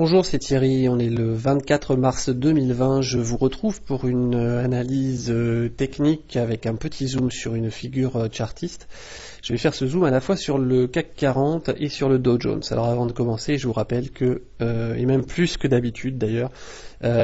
Bonjour, c'est Thierry, on est le 24 mars 2020, je vous retrouve pour une analyse technique avec un petit zoom sur une figure chartiste. Je vais faire ce zoom à la fois sur le CAC 40 et sur le Dow Jones. Alors avant de commencer, je vous rappelle que, et même plus que d'habitude d'ailleurs,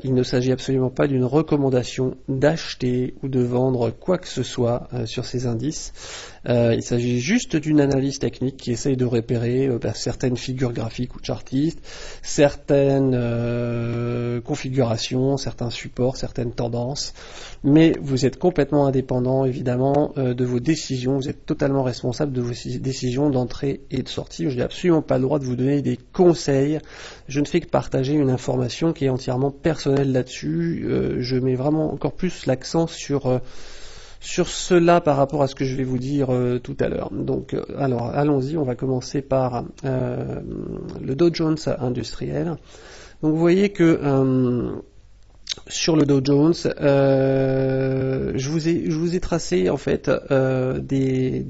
il ne s'agit absolument pas d'une recommandation d'acheter ou de vendre quoi que ce soit sur ces indices. Il s'agit juste d'une analyse technique qui essaye de repérer certaines figures graphiques ou chartistes, certaines configurations, certains supports, certaines tendances, mais vous êtes complètement indépendant évidemment de vos décisions, vous êtes totalement responsable de vos décisions d'entrée et de sortie. Je n'ai absolument pas le droit de vous donner des conseils, je ne fais que partager une information qui est entièrement personnelle là-dessus. Je mets vraiment encore plus l'accent sur cela par rapport à ce que je vais vous dire tout à l'heure. Donc, alors, allons-y, on va commencer par le Dow Jones industriel. Donc, vous voyez que sur le Dow Jones, je vous ai tracé en fait des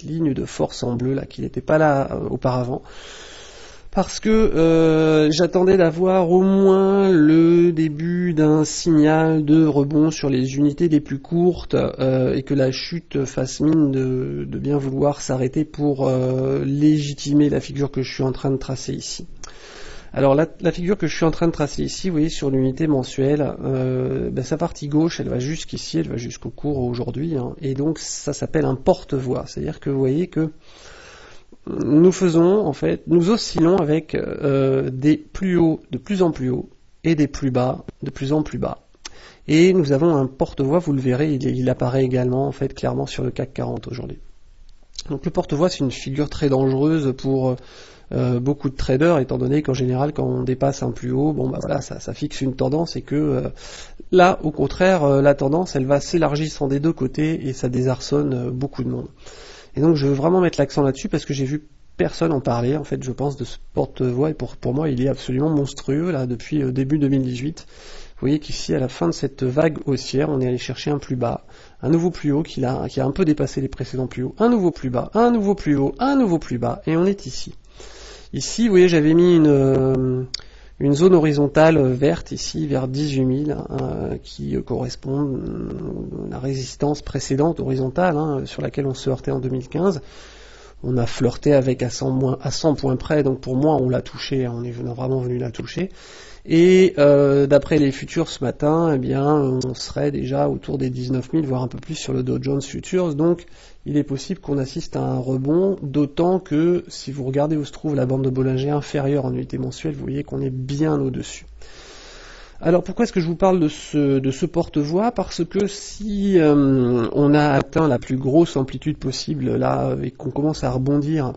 lignes de force en bleu là qui n'étaient pas là auparavant. Parce que j'attendais d'avoir au moins le début d'un signal de rebond sur les unités les plus courtes et que la chute fasse mine de bien vouloir s'arrêter pour légitimer la figure que je suis en train de tracer ici. Alors la figure que je suis en train de tracer ici, vous voyez sur l'unité mensuelle, sa partie gauche elle va jusqu'ici, elle va jusqu'au cours aujourd'hui, hein, et donc ça s'appelle un porte-voix, c'est-à-dire que vous voyez que nous faisons, en fait, nous oscillons avec des plus hauts de plus en plus hauts et des plus bas de plus en plus bas. Et nous avons un porte-voix, vous le verrez, il apparaît également en fait clairement sur le CAC 40 aujourd'hui. Donc le porte-voix c'est une figure très dangereuse pour beaucoup de traders, étant donné qu'en général quand on dépasse un plus haut, ça fixe une tendance et que là au contraire la tendance elle va s'élargissant des deux côtés et ça désarçonne beaucoup de monde. Et donc je veux vraiment mettre l'accent là-dessus parce que j'ai vu personne en parler, en fait je pense, de ce porte-voix, et pour moi il est absolument monstrueux là depuis début 2018. Vous voyez qu'ici à la fin de cette vague haussière, on est allé chercher un plus bas, un nouveau plus haut qui a un peu dépassé les précédents plus hauts, un nouveau plus bas, un nouveau plus haut, un nouveau plus bas, et on est ici. Ici, vous voyez, j'avais mis une zone horizontale verte ici vers 18 000 qui correspond à la résistance précédente horizontale sur laquelle on se heurtait en 2015. On a flirté avec à 100 points près, donc pour moi on l'a touché, on est vraiment venu la toucher. Et d'après les futurs ce matin, eh bien, on serait déjà autour des 19 000, voire un peu plus sur le Dow Jones Futures, donc il est possible qu'on assiste à un rebond, d'autant que si vous regardez où se trouve la bande de Bollinger inférieure en unité mensuelle, vous voyez qu'on est bien au-dessus. Alors pourquoi est-ce que je vous parle de ce porte-voix? Parce que si on a atteint la plus grosse amplitude possible là et qu'on commence à rebondir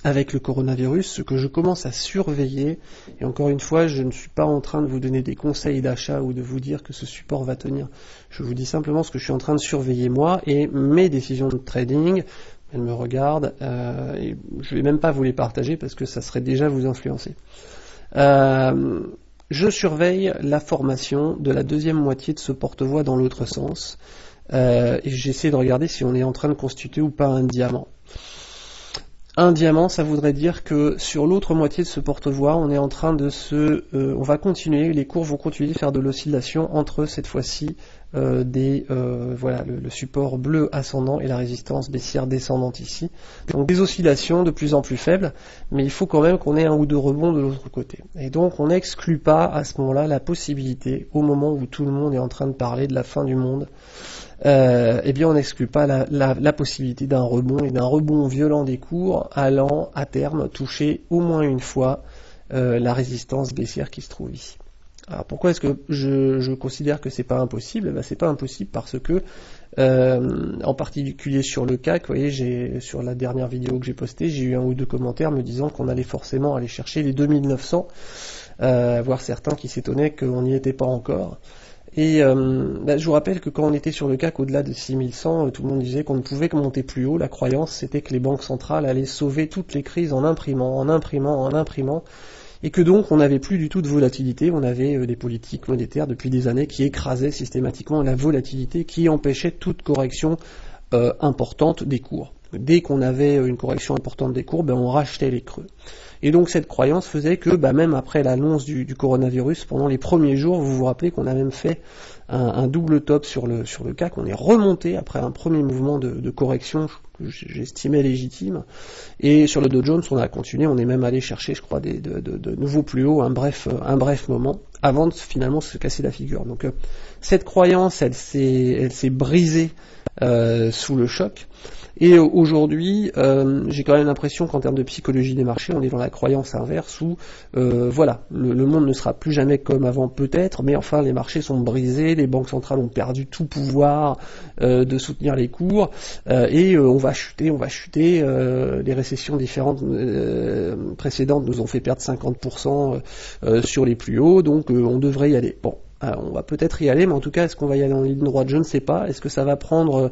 avec le coronavirus, ce que je commence à surveiller, et encore une fois, je ne suis pas en train de vous donner des conseils d'achat ou de vous dire que ce support va tenir. Je vous dis simplement ce que je suis en train de surveiller moi et mes décisions de trading. Elles me regardent, et je vais même pas vous les partager parce que ça serait déjà vous influencer. Je surveille la formation de la deuxième moitié de ce porte-voix dans l'autre sens, et j'essaie de regarder si on est en train de constituer ou pas un diamant. Un diamant, ça voudrait dire que sur l'autre moitié de ce porte-voix, on est en train de on va continuer, les cours vont continuer de faire de l'oscillation entre cette fois-ci le support bleu ascendant et la résistance baissière descendante ici. Donc des oscillations de plus en plus faibles, mais il faut quand même qu'on ait un ou deux rebonds de l'autre côté. Et donc on n'exclut pas à ce moment-là la possibilité, au moment où tout le monde est en train de parler de la fin du monde, eh bien on n'exclut pas la possibilité d'un rebond et d'un rebond violent des cours allant à terme toucher au moins une fois la résistance baissière qui se trouve ici. Alors pourquoi est-ce que je considère que c'est pas impossible? C'est pas impossible parce que en particulier sur le CAC, vous voyez, sur la dernière vidéo que j'ai postée, j'ai eu un ou deux commentaires me disant qu'on allait forcément aller chercher les 2900, voire certains qui s'étonnaient qu'on n'y était pas encore. Et je vous rappelle que quand on était sur le CAC au-delà de 6100, tout le monde disait qu'on ne pouvait que monter plus haut. La croyance, c'était que les banques centrales allaient sauver toutes les crises en imprimant, et que donc on n'avait plus du tout de volatilité. On avait des politiques monétaires depuis des années qui écrasaient systématiquement la volatilité, qui empêchaient toute correction importante des cours. dès qu'on avait une correction importante des cours, on rachetait les creux. Et donc cette croyance faisait que même après l'annonce du coronavirus, pendant les premiers jours, vous vous rappelez qu'on a même fait un double top sur le CAC, on est remonté après un premier mouvement de correction que j'estimais légitime, et sur le Dow Jones on a continué, on est même allé chercher je crois de nouveaux plus hauts, un bref moment, avant de finalement se casser la figure. Donc cette croyance elle s'est brisée sous le choc. Et aujourd'hui, j'ai quand même l'impression qu'en termes de psychologie des marchés, on est dans la croyance inverse où, voilà, le monde ne sera plus jamais comme avant peut-être, mais enfin les marchés sont brisés, les banques centrales ont perdu tout pouvoir de soutenir les cours, et on va chuter. Les récessions différentes précédentes nous ont fait perdre 50% sur les plus hauts, donc on devrait y aller. Bon, on va peut-être y aller, mais en tout cas, est-ce qu'on va y aller en ligne droite? Je ne sais pas. Est-ce que ça va prendre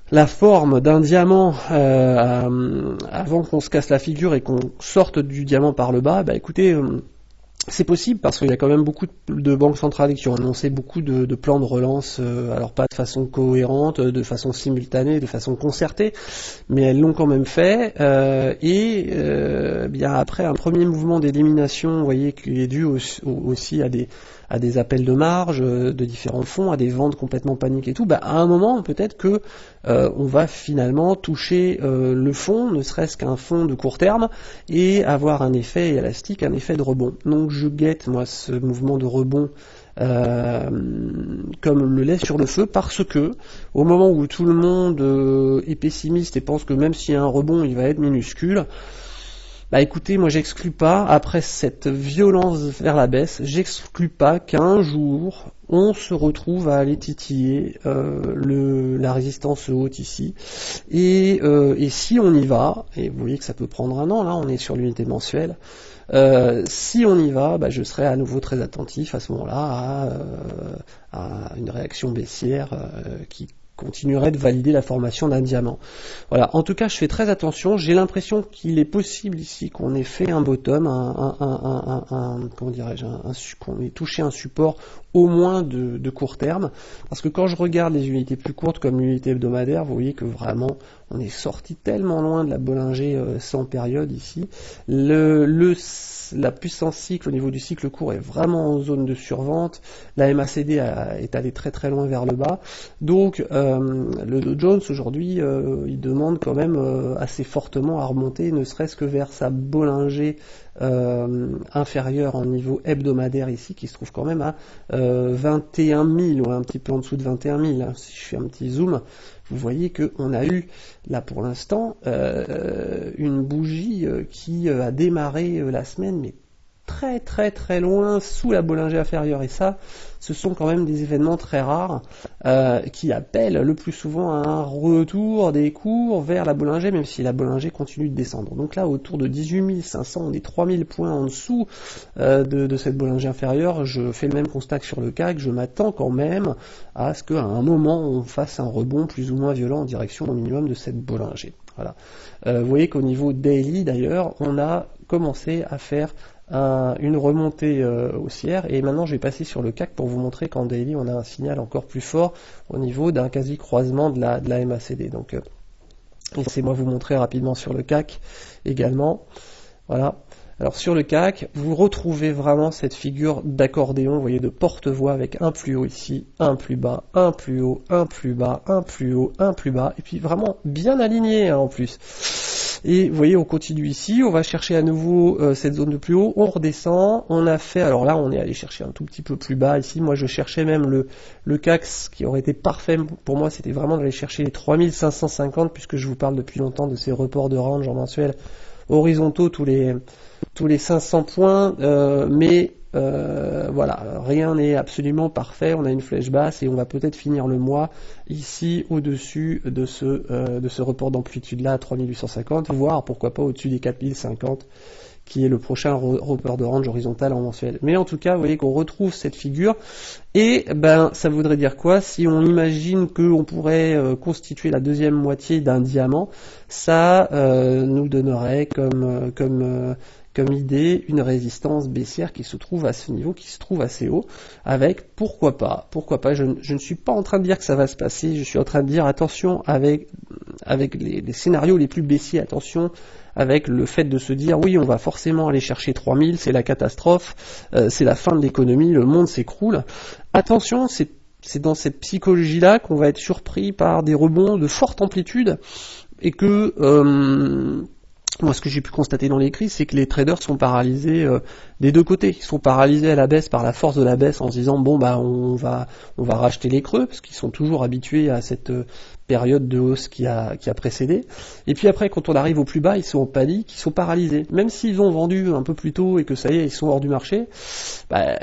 la forme d'un diamant avant qu'on se casse la figure et qu'on sorte du diamant par le bas? Écoutez, c'est possible parce qu'il y a quand même beaucoup de banques centrales qui ont annoncé beaucoup de plans de relance, alors pas de façon cohérente, de façon simultanée, de façon concertée, mais elles l'ont quand même fait, bien après un premier mouvement d'élimination, vous voyez, qui est dû aussi à des appels de marge de différents fonds, à des ventes complètement paniques et tout, à un moment peut-être que on va finalement toucher le fond, ne serait-ce qu'un fond de court terme, et avoir un effet élastique, un effet de rebond. Donc je guette moi ce mouvement de rebond comme le lait sur le feu, parce que au moment où tout le monde est pessimiste et pense que même s'il y a un rebond il va être minuscule, écoutez, moi j'exclus pas, après cette violence vers la baisse, j'exclus pas qu'un jour on se retrouve à aller titiller la résistance haute ici, et si on y va, et vous voyez que ça peut prendre un an, là on est sur l'unité mensuelle, si on y va, je serai à nouveau très attentif à ce moment-là à une réaction baissière qui continuerait de valider la formation d'un diamant. Voilà. En tout cas, je fais très attention. J'ai l'impression qu'il est possible ici qu'on ait fait un bottom, comment dirais-je, qu'on ait touché un support au moins de court terme. Parce que quand je regarde les unités plus courtes comme l'unité hebdomadaire, vous voyez que vraiment on est sorti tellement loin de la Bollinger sans période ici. La puissance cycle au niveau du cycle court est vraiment en zone de survente. La MACD est allée très très loin vers le bas. Donc le Dow Jones aujourd'hui il demande quand même assez fortement à remonter, ne serait-ce que vers sa Bollinger inférieure en niveau hebdomadaire ici, qui se trouve quand même à 21 000, ou un petit peu en dessous de 21 000. Hein. Si je fais un petit zoom, vous voyez qu'on a eu là pour l'instant une bougie qui a démarré la semaine, mais très très très loin sous la Bollinger inférieure, et ça, ce sont quand même des événements très rares qui appellent le plus souvent à un retour des cours vers la Bollinger, même si la Bollinger continue de descendre. Donc là, autour de 18 500, on est 3000 points en dessous de cette Bollinger inférieure. Je fais le même constat que sur le CAC, je m'attends quand même à ce qu'à un moment on fasse un rebond plus ou moins violent en direction au minimum de cette Bollinger. Voilà. Vous voyez qu'au niveau daily d'ailleurs, on a commencé à faire une remontée haussière, et maintenant je vais passer sur le CAC pour vous montrer qu'en daily on a un signal encore plus fort au niveau d'un quasi croisement de la MACD. Donc laissez-moi vous montrer rapidement sur le CAC également. Voilà. Alors sur le CAC, vous retrouvez vraiment cette figure d'accordéon, vous voyez, de porte-voix avec un plus haut ici, un plus bas, un plus haut, un plus bas, un plus haut, un plus bas, et puis vraiment bien aligné en plus. Et vous voyez, on continue ici, on va chercher à nouveau cette zone de plus haut, on redescend, on a fait, alors là on est allé chercher un tout petit peu plus bas ici, moi je cherchais même le CAC, ce qui aurait été parfait pour moi, c'était vraiment d'aller chercher les 3550, puisque je vous parle depuis longtemps de ces reports de range en mensuel horizontaux tous les 500 points, mais voilà, rien n'est absolument parfait, on a une flèche basse et on va peut-être finir le mois ici au-dessus de ce report d'amplitude là à 3850, voire pourquoi pas au-dessus des 4050, qui est le prochain report de range horizontal en mensuel. Mais en tout cas, vous voyez qu'on retrouve cette figure, Et ben ça voudrait dire quoi? Si on imagine qu'on pourrait constituer la deuxième moitié d'un diamant, ça nous donnerait comme idée une résistance baissière qui se trouve à ce niveau, qui se trouve assez haut, avec pourquoi pas, je ne suis pas en train de dire que ça va se passer, je suis en train de dire attention avec les scénarios les plus baissiers, attention avec le fait de se dire oui on va forcément aller chercher 3000, c'est la catastrophe, c'est la fin de l'économie, le monde s'écroule. Attention, c'est dans cette psychologie-là qu'on va être surpris par des rebonds de forte amplitude et que moi, ce que j'ai pu constater dans les crises, c'est que les traders sont paralysés des deux côtés. Ils sont paralysés à la baisse par la force de la baisse en se disant bon bah on va racheter les creux parce qu'ils sont toujours habitués à cette période de hausse qui a précédé. Et puis après, quand on arrive au plus bas, ils sont en panique, ils sont paralysés. Même s'ils ont vendu un peu plus tôt et que ça y est, ils sont hors du marché, bah,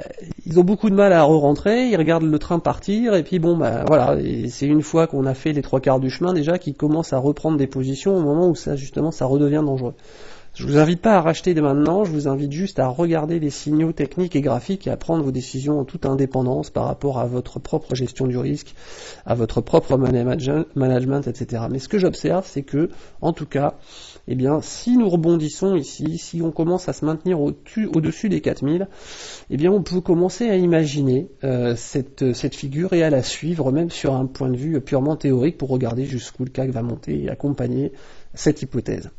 ils ont beaucoup de mal à re-rentrer. Ils regardent le train partir et puis bon bah voilà. Et c'est une fois qu'on a fait les 3/4 du chemin déjà qu'ils commencent à reprendre des positions au moment où ça justement ça redevient dangereux. Je vous invite pas à racheter dès maintenant, je vous invite juste à regarder les signaux techniques et graphiques et à prendre vos décisions en toute indépendance par rapport à votre propre gestion du risque, à votre propre management, etc. Mais ce que j'observe, c'est que, en tout cas, eh bien, si nous rebondissons ici, si on commence à se maintenir au-dessus des 4000, eh bien, on peut commencer à imaginer cette figure et à la suivre, même sur un point de vue purement théorique, pour regarder jusqu'où le CAC va monter et accompagner cette hypothèse.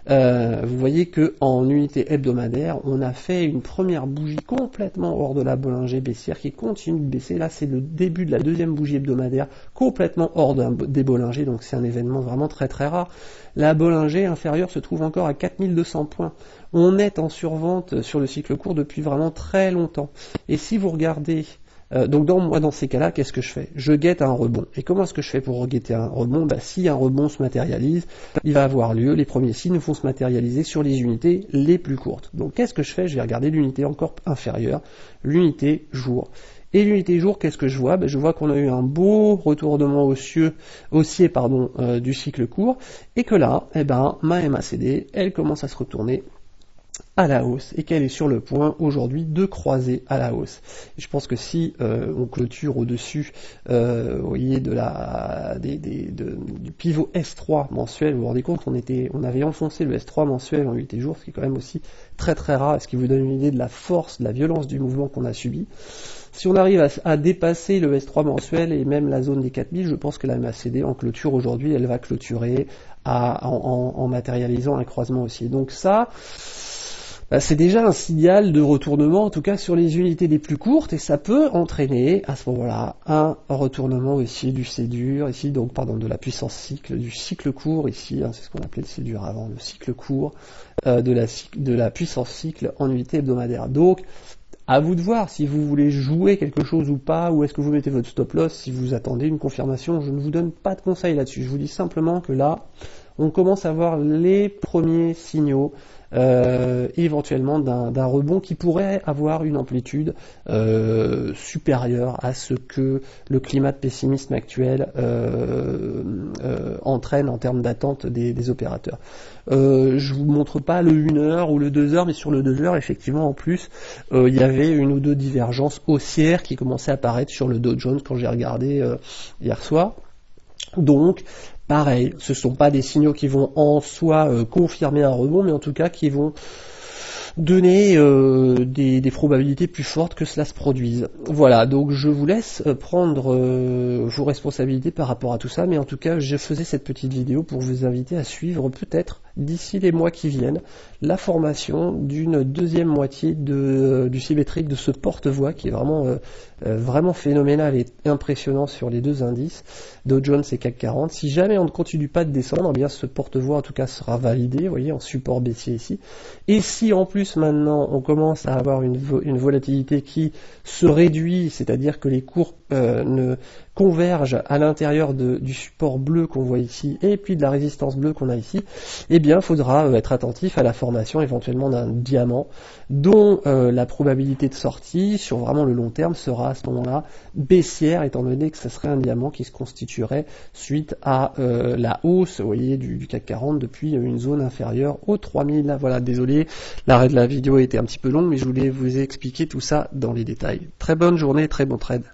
Vous voyez que en unité hebdomadaire, on a fait une première bougie complètement hors de la Bollinger baissière qui continue de baisser. Là, c'est le début de la deuxième bougie hebdomadaire complètement hors des Bollinger, donc c'est un événement vraiment très très rare. La Bollinger inférieure se trouve encore à 4200 points. On est en survente sur le cycle court depuis vraiment très longtemps. Et si vous regardez donc dans ces cas-là, qu'est-ce que je fais? Je guette un rebond. Et comment est-ce que je fais pour guetter un rebond? Si un rebond se matérialise, il va avoir lieu, les premiers signes vont se matérialiser sur les unités les plus courtes. Donc qu'est-ce que je fais? Je vais regarder l'unité encore inférieure, l'unité jour. Et l'unité jour, qu'est-ce que je vois? Je vois qu'on a eu un beau retournement haussier du cycle court, et que là, ma MACD, elle commence à se retourner à la hausse et qu'elle est sur le point aujourd'hui de croiser à la hausse. Et je pense que si on clôture au-dessus vous voyez, du pivot S3 mensuel, vous vous rendez compte, on avait enfoncé le S3 mensuel en 8 jours, ce qui est quand même aussi très très rare, ce qui vous donne une idée de la force, de la violence du mouvement qu'on a subi. Si on arrive à dépasser le S3 mensuel et même la zone des 4000, je pense que la MACD en clôture aujourd'hui, elle va clôturer en matérialisant un croisement aussi. Donc ça, c'est déjà un signal de retournement, en tout cas sur les unités les plus courtes, et ça peut entraîner à ce moment-là un retournement aussi du C-dur, ici donc de la puissance cycle, du cycle court ici, c'est ce qu'on appelait le C-dur avant, le cycle court de la puissance cycle en unité hebdomadaire. Donc à vous de voir si vous voulez jouer quelque chose ou pas, où est-ce que vous mettez votre stop loss, si vous attendez une confirmation. Je ne vous donne pas de conseils là-dessus, je vous dis simplement que là, on commence à voir les premiers signaux éventuellement d'un rebond qui pourrait avoir une amplitude supérieure à ce que le climat de pessimisme actuel entraîne en termes d'attente des opérateurs. Je vous montre pas le 1 heure ou le 2 heures, mais sur le 2 heures, effectivement, en plus, il y avait une ou deux divergences haussières qui commençaient à apparaître sur le Dow Jones quand j'ai regardé hier soir. Donc, pareil, ce ne sont pas des signaux qui vont en soi confirmer un rebond, mais en tout cas qui vont donner des probabilités plus fortes que cela se produise. Voilà, donc je vous laisse prendre vos responsabilités par rapport à tout ça, mais en tout cas, je faisais cette petite vidéo pour vous inviter à suivre peut-être d'ici les mois qui viennent la formation d'une deuxième moitié du symétrique de ce porte-voix qui est vraiment phénoménal et impressionnant sur les deux indices, Dow Jones et CAC 40. Si jamais on ne continue pas de descendre, eh bien ce porte-voix en tout cas sera validé, vous voyez, en support baissier ici. Et si en plus maintenant on commence à avoir une volatilité qui se réduit, c'est-à-dire que les cours ne convergent à l'intérieur du support bleu qu'on voit ici et puis de la résistance bleue qu'on a ici, eh bien il faudra être attentif à la formation éventuellement d'un diamant dont la probabilité de sortie sur vraiment le long terme sera à ce moment-là baissière, étant donné que ce serait un diamant qui se constituerait suite à la hausse, vous voyez, du CAC 40 depuis une zone inférieure aux 3000. Voilà, désolé, l'arrêt de la vidéo était un petit peu long, mais je voulais vous expliquer tout ça dans les détails. Très bonne journée, très bon trade.